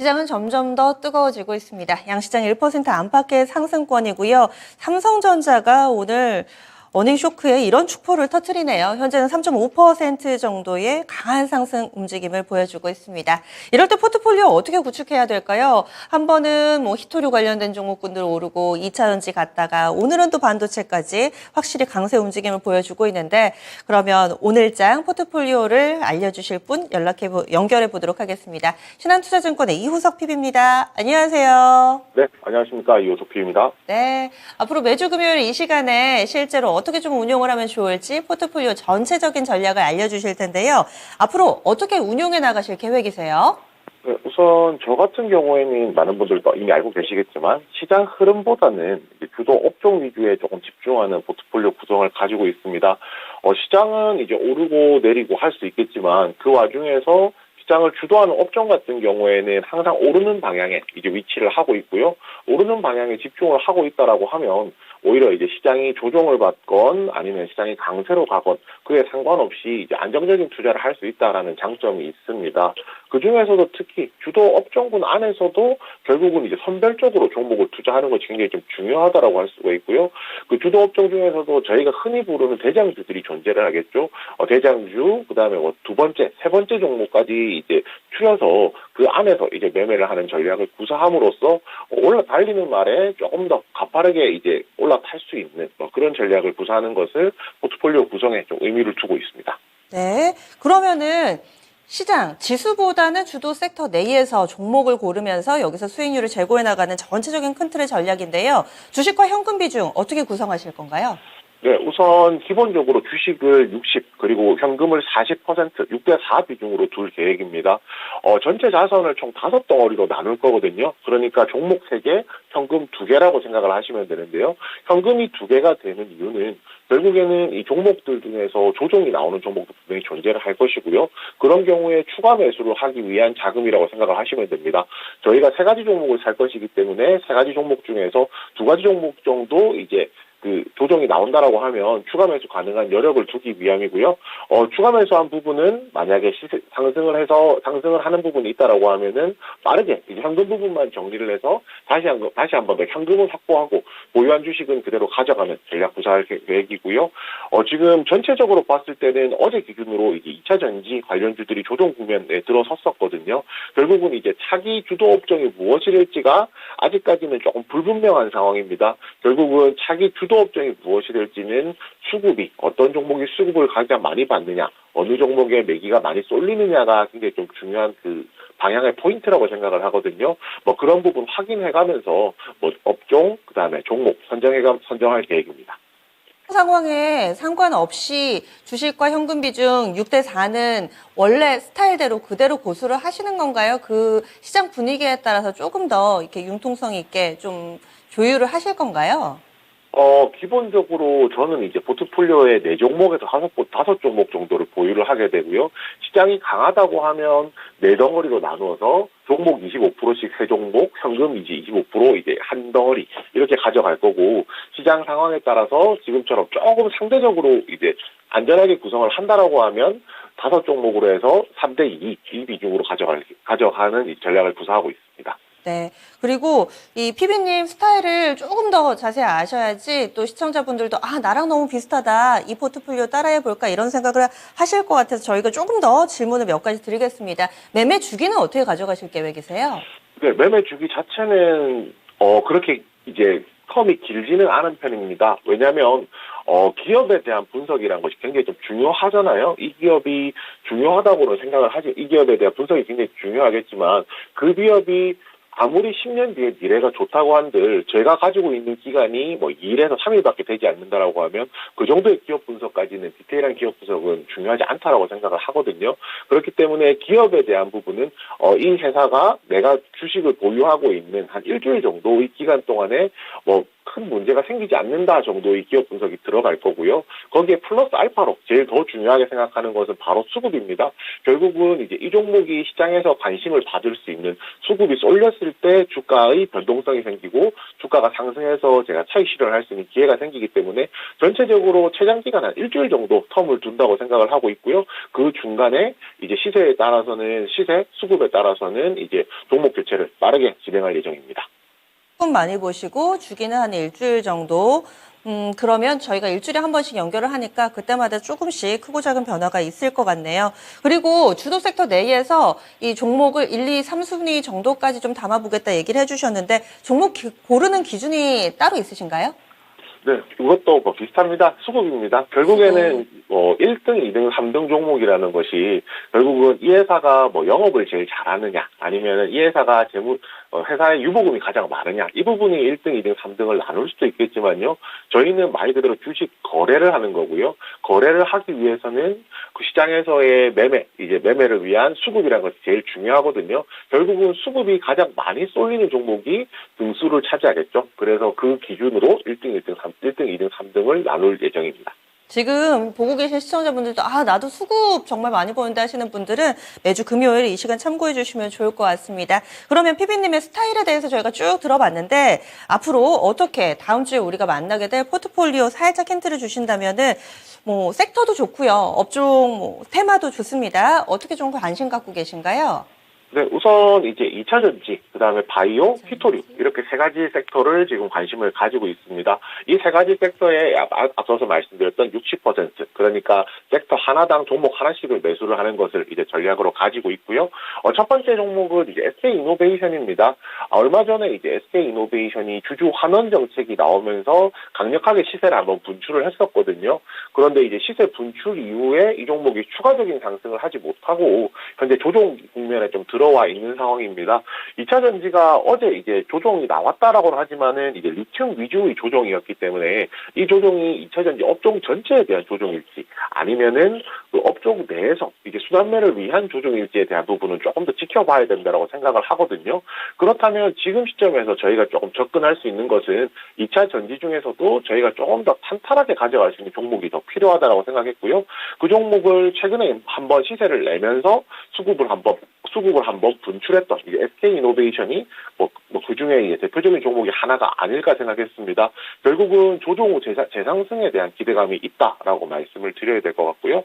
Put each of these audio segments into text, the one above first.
시장은 점점 더 뜨거워지고 있습니다. 양시장 1% 안팎의 상승권이고요. 삼성전자가 오늘 어닝 쇼크에 이런 축포를 터뜨리네요. 현재는 3.5% 정도의 강한 상승 움직임을 보여주고 있습니다. 이럴 때 포트폴리오 어떻게 구축해야 될까요? 한 번은 히토류 관련된 종목군들 오르고 2차 전지 갔다가 오늘은 또 반도체까지 확실히 강세 움직임을 보여주고 있는데, 그러면 오늘장 포트폴리오를 알려주실 분 연결해 보도록 하겠습니다. 신한투자증권의 이호석 PB입니다. 안녕하세요. 네, 안녕하십니까. 이호석 PB입니다. 네, 앞으로 매주 금요일 이 시간에 실제로 어떻게 좀 운용을 하면 좋을지 포트폴리오 전체적인 전략을 알려주실 텐데요. 앞으로 어떻게 운용해 나가실 계획이세요? 네, 우선 저 같은 경우에는 많은 분들도 이미 알고 계시겠지만 시장 흐름보다는 주도 업종 위주에 조금 집중하는 포트폴리오 구성을 가지고 있습니다. 시장은 이제 오르고 내리고 할 수 있겠지만 그 와중에서 시장을 주도하는 업종 같은 경우에는 항상 오르는 방향에 이제 위치를 하고 있고요. 오르는 방향에 집중을 하고 있다라고 하면 오히려 이제 시장이 조정을 받건 아니면 시장이 강세로 가건 그에 상관없이 이제 안정적인 투자를 할 수 있다라는 장점이 있습니다. 그 중에서도 특히 주도 업종군 안에서도 결국은 이제 선별적으로 종목을 투자하는 것이 굉장히 좀 중요하다라고 할 수가 있고요. 그 주도 업종 중에서도 저희가 흔히 부르는 대장주들이 존재를 하겠죠. 대장주, 그다음에 두 번째, 세 번째 종목까지 이제 추려서 그 안에서 이제 매매를 하는 전략을 구사함으로써 달리는 말에 조금 더 가파르게 이제 올라탈 수 있는 그런 전략을 구사하는 것을 포트폴리오 구성에 좀 의미를 두고 있습니다. 네, 그러면은 시장 지수보다는 주도 섹터 내에서 종목을 고르면서 여기서 수익률을 제고해 나가는 전체적인 큰 틀의 전략인데요. 주식과 현금 비중 어떻게 구성하실 건가요? 네, 우선 기본적으로 주식을 60 그리고 현금을 40% 6대4 비중으로 둘 계획입니다. 전체 자산을 총 5덩어리로 나눌 거거든요. 그러니까 종목 3개, 현금 2개라고 생각을 하시면 되는데요. 현금이 2개가 되는 이유는 결국에는 이 종목들 중에서 조정이 나오는 종목도 분명히 존재를 할 것이고요. 그런 경우에 추가 매수를 하기 위한 자금이라고 생각을 하시면 됩니다. 저희가 3가지 종목을 살 것이기 때문에 3가지 종목 중에서 2가지 종목 정도 이제 그 조정이 나온다라고 하면 추가 매수 가능한 여력을 두기 위함이고요. 추가 매수한 부분은 만약에 상승을 하는 부분이 있다라고 하면은 빠르게 이제 현금 부분만 정리를 해서 다시 한 번 더 현금을 확보하고 보유한 주식은 그대로 가져가는 전략 구사할 계획이고요. 지금 전체적으로 봤을 때는 어제 기준으로 이제 2차 전지 관련주들이 조정 국면에 들어섰었거든요. 결국은 이제 차기 주도 업종이 무엇이 될지가 아직까지는 조금 불분명한 상황입니다. 결국은 차기 주도 업종이 무엇이 될지는 수급이 어떤 종목이 수급을 가장 많이 받느냐, 어느 종목에 매기가 많이 쏠리느냐가 굉장히 좀 중요한 그 방향의 포인트라고 생각을 하거든요. 그런 부분 확인해가면서 업종 그다음에 종목 선정할 계획입니다. 상황에 상관없이 주식과 현금 비중 6대4는 원래 스타일대로 그대로 고수를 하시는 건가요? 그 시장 분위기에 따라서 조금 더 이렇게 융통성 있게 좀 조율을 하실 건가요? 기본적으로 저는 이제 포트폴리오에 4종목에서 5종목 정도를 보유를 하게 되고요. 시장이 강하다고 하면 4덩어리로 나누어서 종목 25%씩 3종목, 현금 이제 25% 이제 한 덩어리 이렇게 가져갈 거고, 시장 상황에 따라서 지금처럼 조금 상대적으로 이제 안전하게 구성을 한다라고 하면 5종목으로 해서 3대2 이 비중으로 가져가는 이 전략을 구사하고 있습니다. 네. 그리고 이 PB님 스타일을 조금 더 자세히 아셔야지 또 시청자분들도 나랑 너무 비슷하다. 이 포트폴리오 따라해볼까 이런 생각을 하실 것 같아서 저희가 조금 더 질문을 몇 가지 드리겠습니다. 매매 주기는 어떻게 가져가실 계획이세요? 네, 매매 주기 자체는 그렇게 이제 텀이 길지는 않은 편입니다. 왜냐하면 기업에 대한 분석이라는 것이 굉장히 좀 중요하잖아요. 이 기업이 중요하다고는 생각을 하지, 이 기업에 대한 분석이 굉장히 중요하겠지만 그 기업이 아무리 10년 뒤에 미래가 좋다고 한들 제가 가지고 있는 기간이 2일에서 3일밖에 되지 않는다라고 하면 그 정도의 기업 분석까지는 디테일한 기업 분석은 중요하지 않다라고 생각을 하거든요. 그렇기 때문에 기업에 대한 부분은 이 회사가 내가 주식을 보유하고 있는 한 일주일 정도의 기간 동안에 큰 문제가 생기지 않는다 정도의 기업 분석이 들어갈 거고요. 거기에 플러스 알파로 제일 더 중요하게 생각하는 것은 바로 수급입니다. 결국은 이제 이 종목이 시장에서 관심을 받을 수 있는 수급이 쏠렸을 때 주가의 변동성이 생기고 주가가 상승해서 제가 차익 실현을 할 수 있는 기회가 생기기 때문에 전체적으로 최장 기간 한 일주일 정도 텀을 둔다고 생각을 하고 있고요. 그 중간에 이제 시세에 따라서는 시세, 수급에 따라서는 이제 종목 교체를 빠르게 진행할 예정입니다. 조금 많이 보시고 주기는 한 일주일 정도. 그러면 저희가 일주일에 한 번씩 연결을 하니까 그때마다 조금씩 크고 작은 변화가 있을 것 같네요. 그리고 주도 섹터 내에서 이 종목을 1, 2, 3순위 정도까지 좀 담아보겠다 얘기를 해주셨는데 종목 고르는 기준이 따로 있으신가요? 네, 이것도 뭐 비슷합니다. 수급입니다. 결국에는 1등, 2등, 3등 종목이라는 것이 결국은 이 회사가 뭐 영업을 제일 잘하느냐, 아니면은 이 회사가 회사의 유보금이 가장 많으냐, 이 부분이 1등, 2등, 3등을 나눌 수도 있겠지만요. 저희는 말 그대로 주식 거래를 하는 거고요. 거래를 하기 위해서는 그 시장에서의 매매를 위한 수급이라는 것이 제일 중요하거든요. 결국은 수급이 가장 많이 쏠리는 종목이 등수를 차지하겠죠. 그래서 그 기준으로 1등, 2등, 3등을 나눌 예정입니다. 지금 보고 계신 시청자분들도 나도 수급 정말 많이 보는데 하시는 분들은 매주 금요일 이 시간 참고해 주시면 좋을 것 같습니다. 그러면 피비님의 스타일에 대해서 저희가 쭉 들어봤는데 앞으로 어떻게 다음 주에 우리가 만나게 될 포트폴리오 살짝 힌트를 주신다면은 뭐 섹터도 좋고요. 업종 테마도 좋습니다. 어떻게 좀 관심 갖고 계신가요? 네, 우선 이제 2차 전지, 그 다음에 바이오, 히토류 이렇게 세 가지 섹터를 지금 관심을 가지고 있습니다. 이 세 가지 섹터에 앞서서 말씀드렸던 60%, 그러니까 섹터 하나당 종목 하나씩을 매수를 하는 것을 이제 전략으로 가지고 있고요. 첫 번째 종목은 이제 SK이노베이션입니다. 얼마 전에 이제 SK이노베이션이 주주 환원 정책이 나오면서 강력하게 시세를 한번 분출을 했었거든요. 그런데 이제 시세 분출 이후에 이 종목이 추가적인 상승을 하지 못하고 현재 조정 국면에 좀 들어와 있는 상황입니다. 2차 전지가 어제 이제 조정이 나왔다라고는 하지만은 이제 리튬 위주의 조정이었기 때문에 이 조정이 2차 전지 업종 전체에 대한 조정일지 아니면은 그 업종 내에서 이제 순환매를 위한 조정일지에 대한 부분은 조금 더 지켜봐야 된다라고 생각을 하거든요. 그렇다면 지금 시점에서 저희가 조금 접근할 수 있는 것은 2차 전지 중에서도 저희가 조금 더 탄탄하게 가져갈 수 있는 종목이 더 필요하다라고 생각했고요. 그 종목을 최근에 한번 시세를 내면서 수급을 한번 분출했던 이제 SK이노베이션이 그 중에 이제 대표적인 종목이 하나가 아닐까 생각했습니다. 결국은 조정 후 재상승에 대한 기대감이 있다라고 말씀을 드려야 될 것 같고요.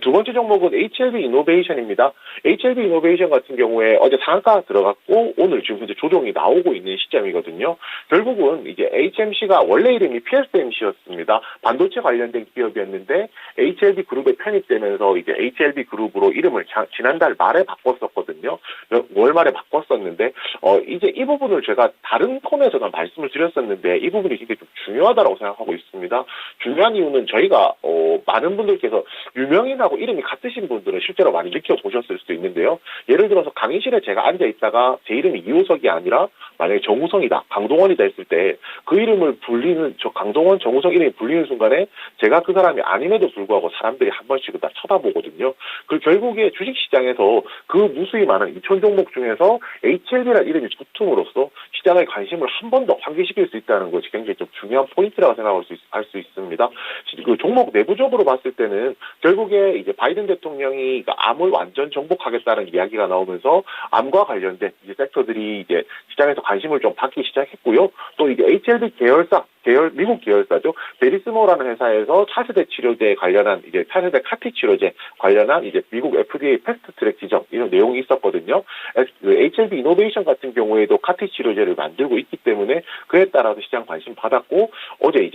두 번째 종목은 HLB이노베이션입니다. HLB이노베이션 같은 경우에 어제 상한가 들어갔고 오늘 지금 현재 조정이 나오고 있는 시점이거든요. 결국은 이제 HMC가 원래 이름이 PSMC였습니다. 반도체 관련된 기업이었는데 HLB 그룹에 편입되면서 이제 HLB 그룹으로 이름을 지난달 말에 바꿨었거든요. 월말에 바꿨었는데 이제 이 부분을 제가 다른 톤에서도 말씀을 드렸었는데 이 부분이 굉장히 좀 중요하다고 생각하고 있습니다. 중요한 이유는 저희가 많은 분들께서 유명인하고 이름이 같으신 분들은 실제로 많이 느껴보셨을 수도 있는데요. 예를 들어서 강의실에 제가 앉아있다가 제 이름이 이호석이 아니라 만약에 정우성이다, 강동원이다 했을 때 그 이름을 불리는 강동원, 정우성 이름이 불리는 순간에 제가 그 사람이 아님에도 불구하고 사람들이 한 번씩은 다 쳐다보거든요. 그 결국에 주식시장에서 그 무수히 많은 2천 종목 중에서 HLB라는 이름이 붙음으로써 시장의 관심을 한 번 더 환기시킬 수 있다는 것이 굉장히 좀 중요한 포인트라고 생각할 수 있습니다. 그 종목 내부적으로 봤을 때는 결국에 이제 바이든 대통령이 암을 완전 정복하겠다는 이야기가 나오면서 암과 관련된 이제 섹터들이 이제 시장에서 관심을 좀 받기 시작했고요. 또 이게 HLB 미국 계열사죠. 베리스모라는 회사에서 차세대 치료제 관련한 이제 차세대 카티 치료제 관련한 이제 미국 FDA 패스트트랙 지정 이런 내용이 있었거든요. HLB 이노베이션 같은 경우에도 카티 치료제를 만들고 있기 때문에 그에 따라서 시장 관심 받았고 어제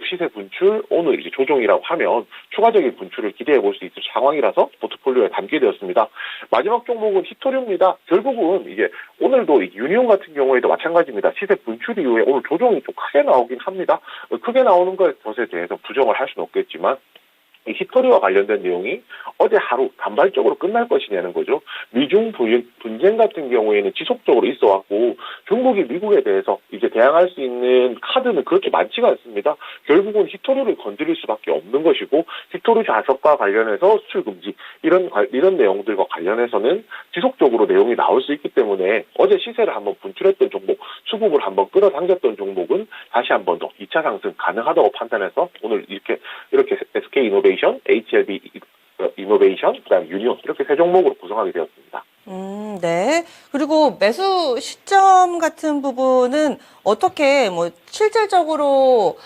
시세 분출 오늘 이제 조정이라고 하면 추가적인 분출을 기대해 볼 수 있을 상황이라서 포트폴리오에 담게 되었습니다. 마지막 종목은 히토류입니다. 결국은 이제 오늘도 유니온 같은 경우에도 마찬가지입니다. 시세 분출 이후에 오늘 조정이 좀 크게 나오긴 합니다. 크게 나오는 것에 대해서 부정을 할 수는 없겠지만 이 히토리와 관련된 내용이 어제 하루 단발적으로 끝날 것이냐는 거죠. 미중 분쟁 같은 경우에는 지속적으로 있어왔고 중국이 미국에 대해서 이제 대항할 수 있는 카드는 그렇게 많지가 않습니다. 결국은 히토리를 건드릴 수밖에 없는 것이고 히토리 자석과 관련해서 수출 금지 이런 내용들과 관련해서는 지속적으로 내용이 나올 수 있기 때문에 어제 시세를 한번 분출했던 종목 수급을 한번 끌어당겼던 종목은 다시 한 번 더 2차 상승 가능하다고 판단해서 오늘 이렇게 SK 이노베이션, HLB 이노베이션, 그다음 유니온 이렇게 세 종목으로 구성하게 되었습니다. 네. 그리고 매수 시점 같은 부분은 어떻게 실질적으로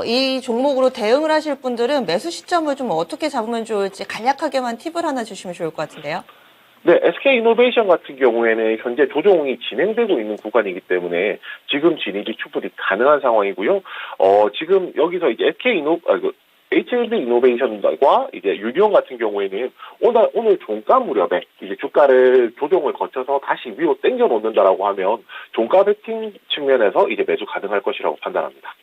이 종목으로 대응을 하실 분들은 매수 시점을 좀 어떻게 잡으면 좋을지 간략하게만 팁을 하나 주시면 좋을 것 같은데요. 네, SK 이노베이션 같은 경우에는 현재 조정이 진행되고 있는 구간이기 때문에 지금 진입이 충분히 가능한 상황이고요. 지금 여기서 이제 HLB 이노베이션과 이제 유니온 같은 경우에는 오늘 종가 무렵에 이제 주가를 조정을 거쳐서 다시 위로 당겨 놓는다라고 하면 종가 베팅 측면에서 이제 매수 가능할 것이라고 판단합니다.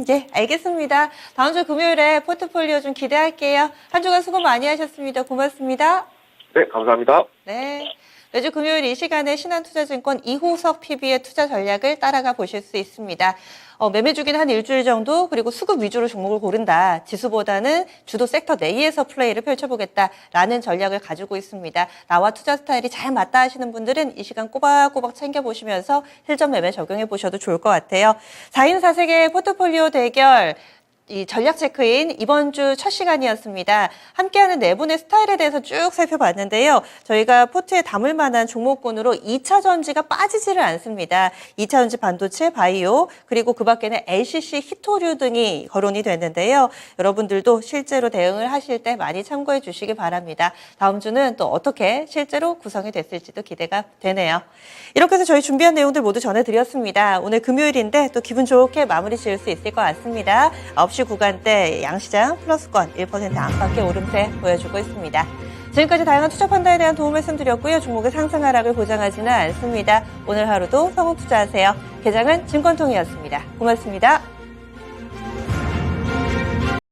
예, 알겠습니다. 다음 주 금요일에 포트폴리오 좀 기대할게요. 한 주간 수고 많이 하셨습니다. 고맙습니다. 네, 감사합니다. 네. 매주 금요일 이 시간에 신한투자증권 이호석 PB의 투자 전략을 따라가 보실 수 있습니다. 매매 주기는 한 일주일 정도, 그리고 수급 위주로 종목을 고른다. 지수보다는 주도 섹터 내에서 플레이를 펼쳐보겠다라는 전략을 가지고 있습니다. 나와 투자 스타일이 잘 맞다 하시는 분들은 이 시간 꼬박꼬박 챙겨보시면서 실전 매매 적용해 보셔도 좋을 것 같아요. 4인 4색의 포트폴리오 대결. 이 전략 체크인 이번 주 첫 시간이었습니다. 함께하는 네 분의 스타일에 대해서 쭉 살펴봤는데요. 저희가 포트에 담을 만한 종목군으로 2차 전지가 빠지지를 않습니다. 2차 전지 반도체, 바이오, 그리고 그 밖에는 LCC, 히토류 등이 거론이 됐는데요. 여러분들도 실제로 대응을 하실 때 많이 참고해 주시기 바랍니다. 다음 주는 또 어떻게 실제로 구성이 됐을지도 기대가 되네요. 이렇게 해서 저희 준비한 내용들 모두 전해드렸습니다. 오늘 금요일인데 또 기분 좋게 마무리 지을 수 있을 것 같습니다. 9시 구간대 양시장 플러스권 1% 안팎의 오름세 보여주고 있습니다. 지금까지 다양한 투자 판단에 대한 도움 말씀드렸고요. 종목의 상승 하락을 보장하지는 않습니다. 오늘 하루도 성공 투자하세요. 계장은 증권통이었습니다. 고맙습니다.